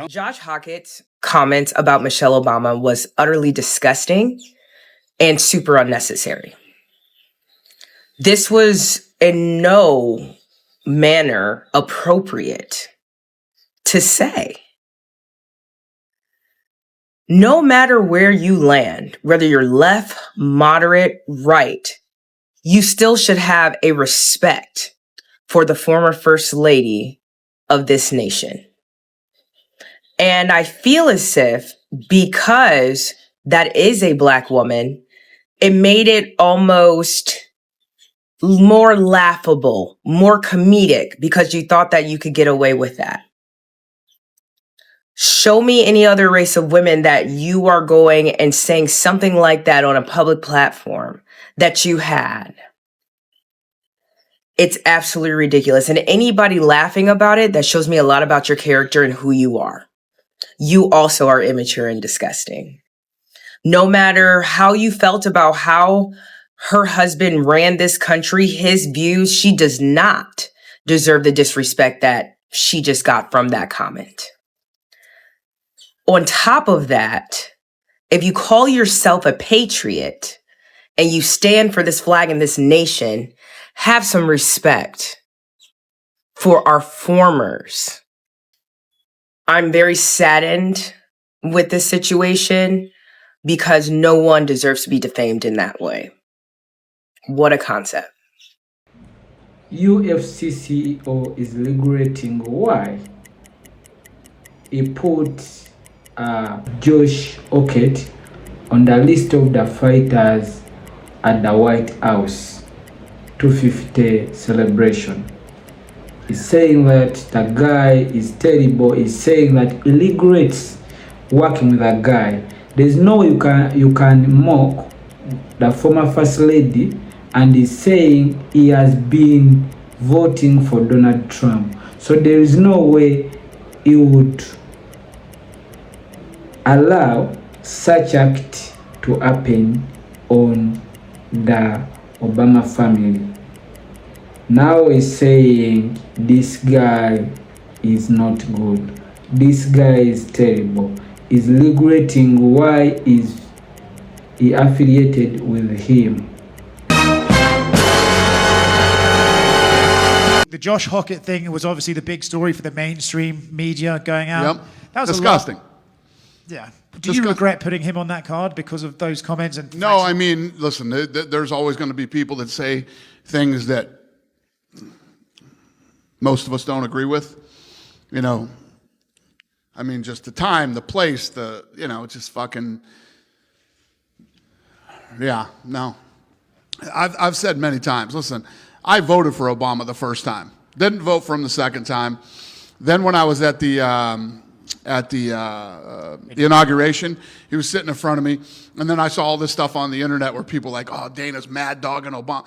Josh Hokit's comments about Michelle Obama was utterly disgusting and super unnecessary. This was in no manner appropriate to say. No matter where you land, whether you're left, moderate, right, you still should have a respect for the former First Lady of this nation. And I feel as if because that is a Black woman, it made it almost more laughable, more comedic, because you thought that you could get away with that. Show me any other race of women that you are going and saying something like that on a public platform that you had. It's absolutely ridiculous. And anybody laughing about it, that shows me a lot about your character and who you are. You also are immature and disgusting. No matter how you felt about how her husband ran this country, his views, she does not deserve the disrespect that she just got from that comment. On top of that, if you call yourself a patriot and you stand for this flag and this nation, have some respect for our formers. I'm very saddened with this situation because no one deserves to be defamed in that way. What a concept. UFC CEO is regretting why he put Josh Hokit on the list of the fighters at the White House 250 celebration. He's saying that the guy is terrible. He's saying that he regrets working with that guy. There's no way you can mock the former First Lady, and he's saying he has been voting for Donald Trump. So there is no way he would allow such act to happen on the Obama family. Now he's saying this guy is not good. This guy is terrible. He's regretting why he affiliated with him. The Josh Hokit thing was obviously the big story for the mainstream media going out. Yep. That was disgusting. Yeah. Do you regret putting him on that card because of those comments? And no, I mean, listen, there's always going to be people that say things that most of us don't agree with. You know, I mean, just the time, the place, it's just fucking, yeah, no. I've said many times, listen, I voted for Obama the first time. Didn't vote for him the second time. Then when I was at the inauguration, he was sitting in front of me, and then I saw all this stuff on the internet where people were like, oh, Dana's mad dogging Obama.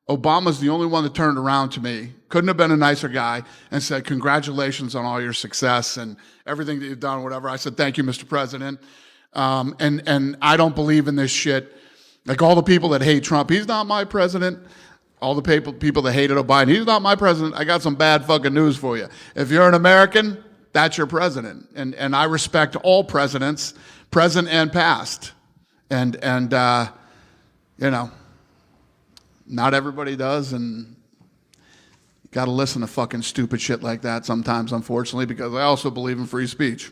Obama's the only one that turned around to me, couldn't have been a nicer guy, and said, congratulations on all your success and everything that you've done, whatever. I said, thank you, Mr. President. And I don't believe in this shit. Like all the people that hate Trump, he's not my president. All the people that hated Biden, he's not my president. I got some bad fucking news for you. If you're an American, that's your president. And I respect all presidents, present and past. And not everybody does, and you got to listen to fucking stupid shit like that sometimes, unfortunately, because I also believe in free speech.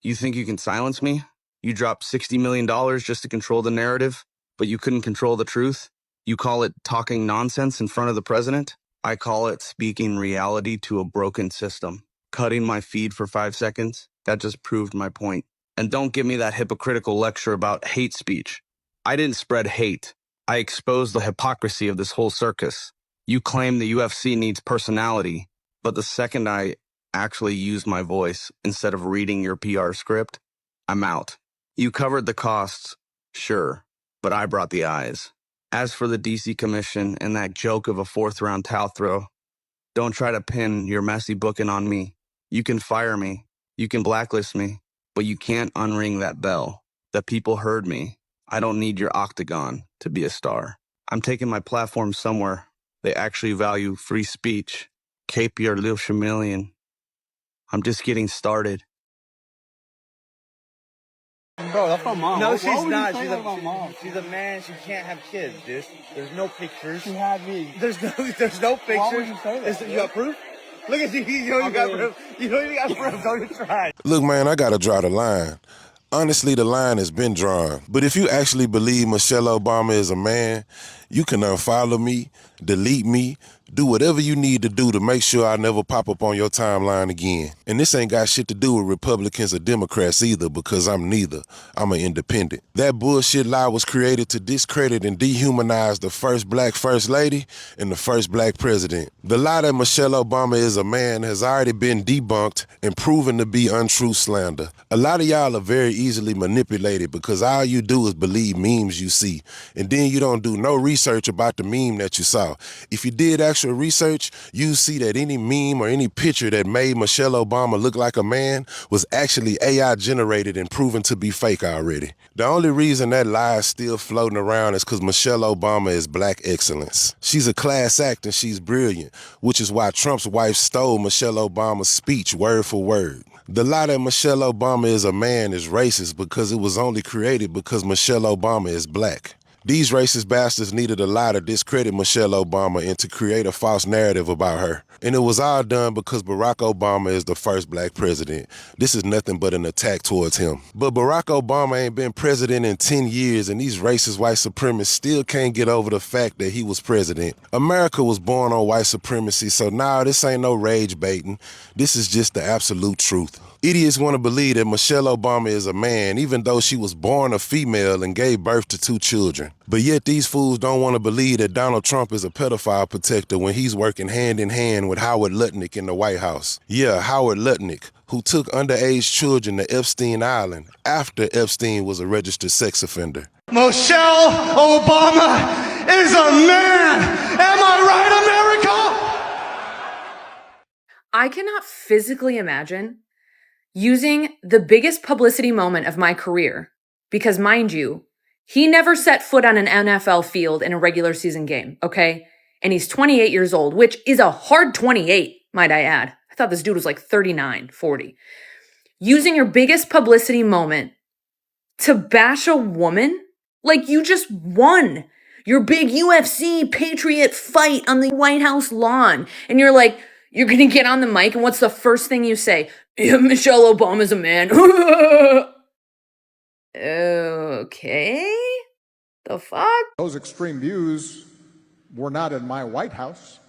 You think you can silence me? You dropped $60 million just to control the narrative, but you couldn't control the truth? You call it talking nonsense in front of the president? I call it speaking reality to a broken system. Cutting my feed for 5 seconds, that just proved my point. And don't give me that hypocritical lecture about hate speech. I didn't spread hate. I exposed the hypocrisy of this whole circus. You claim the UFC needs personality, but the second I actually use my voice instead of reading your PR script, I'm out. You covered the costs, sure, but I brought the eyes. As for the DC Commission and that joke of a 4th-round towel throw, don't try to pin your messy booking on me. You can fire me, you can blacklist me, but you can't unring that bell. The people heard me. I don't need your octagon to be a star. I'm taking my platform somewhere they actually value free speech. Cape your little chameleon. I'm just getting started. Bro, that's my mom. No, Why she's would you not. say that about mom? She's a man. She can't have kids, dude. There's no pictures. She had me. There's no pictures. Why would you say that? You got proof? Look at you. You don't even got proof. You don't even got proof. Don't even try. Look, man, I gotta draw the line. Honestly, the line has been drawn. But if you actually believe Michelle Obama is a man, you can unfollow me, delete me, do whatever you need to do to make sure I never pop up on your timeline again. And this ain't got shit to do with Republicans or Democrats either, because I'm neither. I'm an independent. That bullshit lie was created to discredit and dehumanize the first black first lady and the first black president. The lie that Michelle Obama is a man has already been debunked and proven to be untrue slander. A lot of y'all are very easily manipulated because all you do is believe memes you see, and then you don't do no research about the meme that you saw. If you did actual research, you see that any meme or any picture that made Michelle Obama look like a man was actually AI generated and proven to be fake already. The only reason that lie is still floating around is because Michelle Obama is black excellence. She's a class act and she's brilliant, which is why Trump's wife stole Michelle Obama's speech word for word. The lie that Michelle Obama is a man is racist because it was only created because Michelle Obama is black. These racist bastards needed a lie to discredit Michelle Obama and to create a false narrative about her. And it was all done because Barack Obama is the first black president. This is nothing but an attack towards him. But Barack Obama ain't been president in 10 years, and these racist white supremacists still can't get over the fact that he was president. America was born on white supremacy, so now this ain't no rage baiting. This is just the absolute truth. Idiots want to believe that Michelle Obama is a man, even though she was born a female and gave birth to 2 children. But yet these fools don't want to believe that Donald Trump is a pedophile protector when he's working hand in hand with Howard Lutnick in the White House. Yeah, Howard Lutnick, who took underage children to Epstein Island after Epstein was a registered sex offender. Michelle Obama is a man. Am I right, America? I cannot physically imagine using the biggest publicity moment of my career, because mind you, he never set foot on an NFL field in a regular season game, okay? And he's 28 years old, which is a hard 28, might I add. I thought this dude was like 39, 40. Using your biggest publicity moment to bash a woman? Like, you just won your big UFC Patriot fight on the White House lawn. And you're like, you're going to get on the mic, and what's the first thing you say? Yeah, Michelle Obama's a man. Okay. The fuck? Those extreme views were not in my White House.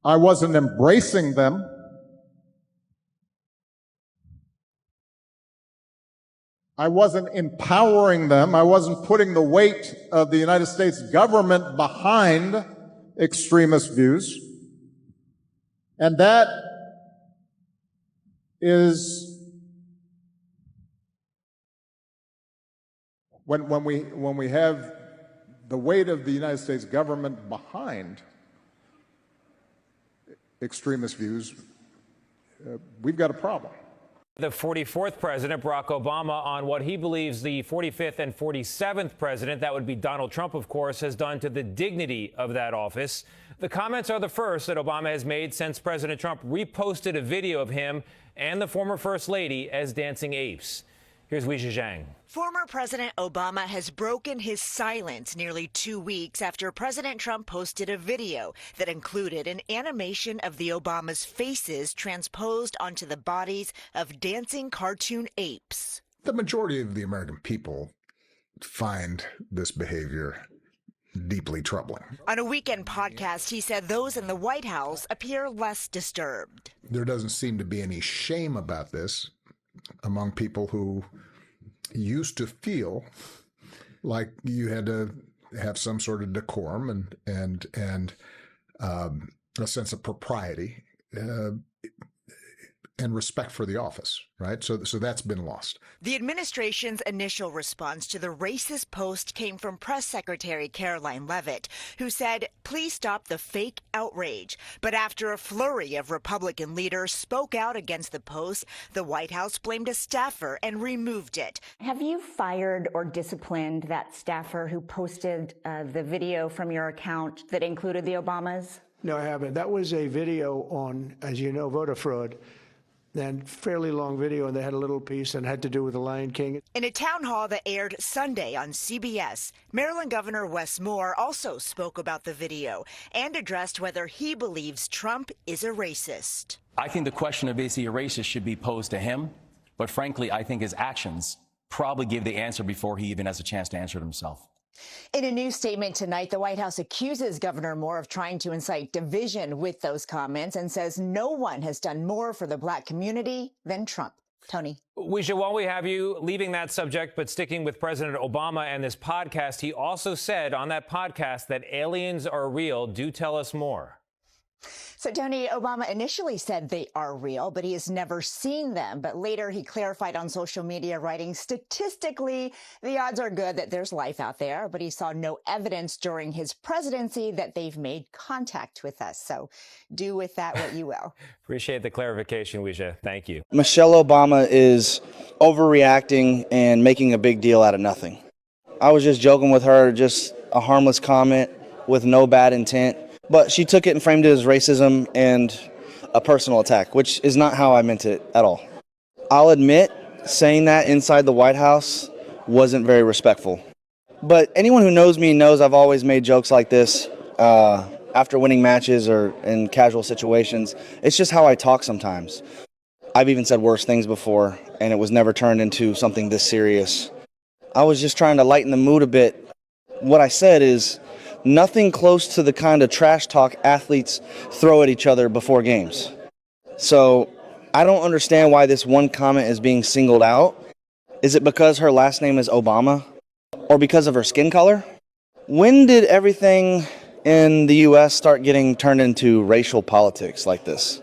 I wasn't embracing them. I wasn't empowering them. I wasn't putting the weight of the United States government behind extremist views. And that is when we have the weight of the United States government behind extremist views, we've got a problem. The 44th president, Barack Obama, on what he believes the 45th and 47th president, that would be Donald Trump, of course, has done to the dignity of that office. The comments are the first that Obama has made since President Trump reposted a video of him and the former First Lady as dancing apes. Here's Weijia Zhang. Former President Obama has broken his silence nearly 2 weeks after President Trump posted a video that included an animation of the Obama's faces transposed onto the bodies of dancing cartoon apes. The majority of the American people find this behavior deeply troubling. On a weekend podcast, he said those in the White House appear less disturbed. There doesn't seem to be any shame about this among people who used to feel like you had to have some sort of decorum and a sense of propriety and respect for the office, right? So that's been lost. The administration's initial response to the racist post came from Press Secretary Caroline Leavitt, who said, "Please stop the fake outrage." But after a flurry of Republican leaders spoke out against the post, the White House blamed a staffer and removed it. Have you fired or disciplined that staffer who posted the video from your account that included the Obamas? No, I haven't. That was a video on, as you know, voter fraud. and fairly long video, and they had a little piece and had to do with the Lion King. In a town hall that aired Sunday on CBS, Maryland Governor Wes Moore also spoke about the video and addressed whether he believes Trump is a racist. I think the question of is he a racist should be posed to him, but frankly, I think his actions probably give the answer before he even has a chance to answer it himself. In a new statement tonight, the White House accuses Governor Moore of trying to incite division with those comments and says no one has done more for the Black community than Trump. Tony. Weijia, while we have you, leaving that subject but sticking with President Obama and this podcast, he also said on that podcast that aliens are real. Do tell us more. So, Tony, Obama initially said they are real, but he has never seen them. But later he clarified on social media, writing, statistically, the odds are good that there's life out there, but he saw no evidence during his presidency that they've made contact with us. So do with that what you will. Appreciate the clarification, Weijia. Thank you. Michelle Obama is overreacting and making a big deal out of nothing. I was just joking with her, just a harmless comment with no bad intent. But she took it and framed it as racism and a personal attack, which is not how I meant it at all. I'll admit, saying that inside the White House wasn't very respectful. But anyone who knows me knows I've always made jokes like this after winning matches or in casual situations. It's just how I talk sometimes. I've even said worse things before, and it was never turned into something this serious. I was just trying to lighten the mood a bit. What I said is nothing close to the kind of trash talk athletes throw at each other before games. So I don't understand why this one comment is being singled out. Is it because her last name is Obama? Or because of her skin color? When did everything in the U.S. start getting turned into racial politics like this?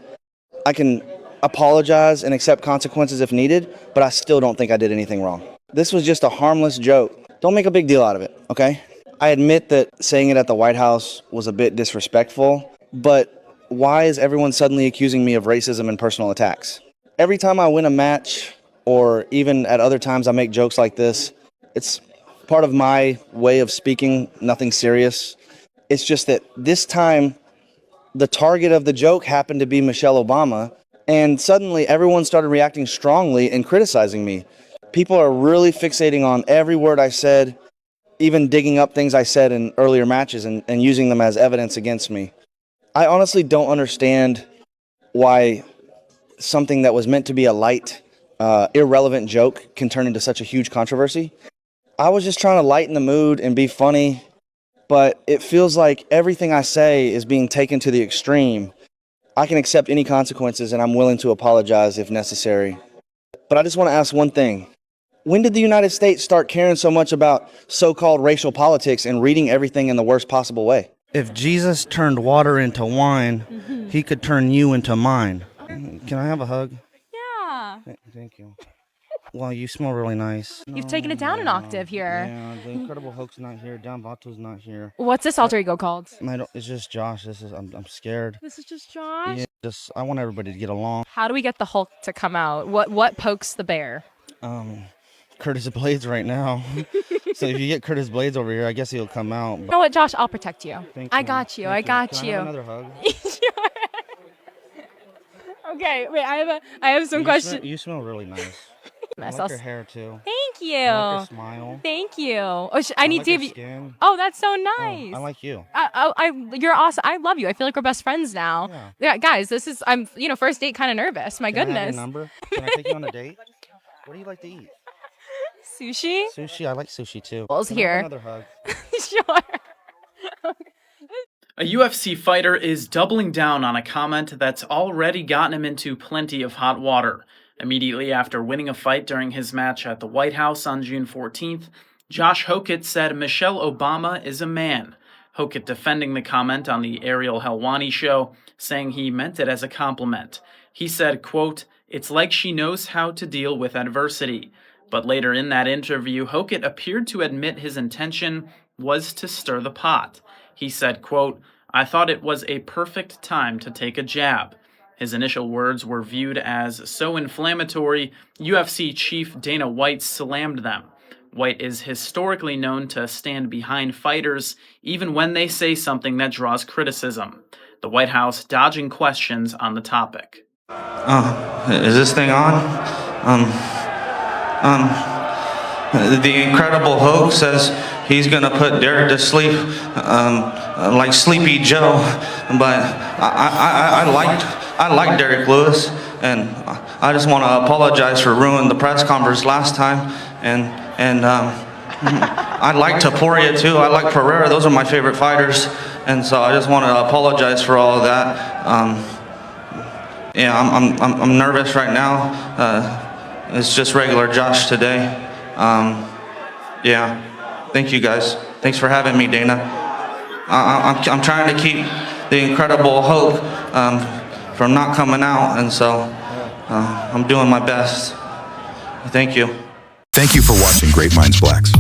I can apologize and accept consequences if needed, but I still don't think I did anything wrong. This was just a harmless joke. Don't make a big deal out of it, okay? I admit that saying it at the White House was a bit disrespectful, but why is everyone suddenly accusing me of racism and personal attacks? Every time I win a match, or even at other times I make jokes like this, it's part of my way of speaking, nothing serious. It's just that this time, the target of the joke happened to be Michelle Obama, and suddenly everyone started reacting strongly and criticizing me. People are really fixating on every word I said, even digging up things I said in earlier matches and using them as evidence against me. I honestly don't understand why something that was meant to be a light, irrelevant joke can turn into such a huge controversy. I was just trying to lighten the mood and be funny, but it feels like everything I say is being taken to the extreme. I can accept any consequences, and I'm willing to apologize if necessary. But I just want to ask one thing. When did the United States start caring so much about so-called racial politics and reading everything in the worst possible way? If Jesus turned water into wine, he could turn you into mine. Can I have a hug? Yeah. Thank you. Well, you smell really nice. You've taken it down an octave here. Yeah, the Incredible Hulk's not here. Don Vato's not here. What's this alter ego called? It's just Josh. I'm scared. This is just Josh? Yeah, I want everybody to get along. How do we get the Hulk to come out? What pokes the bear? Curtis Blades right now. So if you get Curtis Blades over here, I guess he'll come out. You know what, Josh? I'll protect you. Thank you. I got you. I got Can you. I have another hug? Okay, wait. I have some questions. You smell really nice. I like your hair too. Thank you. I like your smile. Thank you. Oh, I need like to your give you. Skin. Oh, that's so nice. I like you. You're awesome. I love you. I feel like we're best friends now. Yeah, guys. I'm first date kind of nervous. My goodness. Can I have your number? Can I take you on a date? What do you like to eat? Sushi. Sushi. I like sushi too. Ball's Can I here. have another hug? Sure. A UFC fighter is doubling down on a comment that's already gotten him into plenty of hot water. Immediately after winning a fight during his match at the White House on June 14th, Josh Hokit said Michelle Obama is a man. Hokit defending the comment on the Ariel Helwani show, saying he meant it as a compliment. He said, quote, "It's like she knows how to deal with adversity." But later in that interview, Hokit appeared to admit his intention was to stir the pot. He said, quote, "I thought it was a perfect time to take a jab." His initial words were viewed as so inflammatory, UFC chief Dana White slammed them. White is historically known to stand behind fighters, even when they say something that draws criticism. The White House dodging questions on the topic. Is this thing on? The Incredible Hulk says he's gonna put Derek to sleep, like Sleepy Joe. But I like Derek Lewis, and I just want to apologize for ruining the press conference last time. And I like Taporia too. I like Pereira. Those are my favorite fighters, and so I just want to apologize for all of that. Yeah, I'm nervous right now. It's just regular Josh today. Yeah, thank you guys. Thanks for having me, Dana. I'm trying to keep the Incredible Hulk from not coming out, and so I'm doing my best. Thank you. Thank you for watching Great Minds Blacks.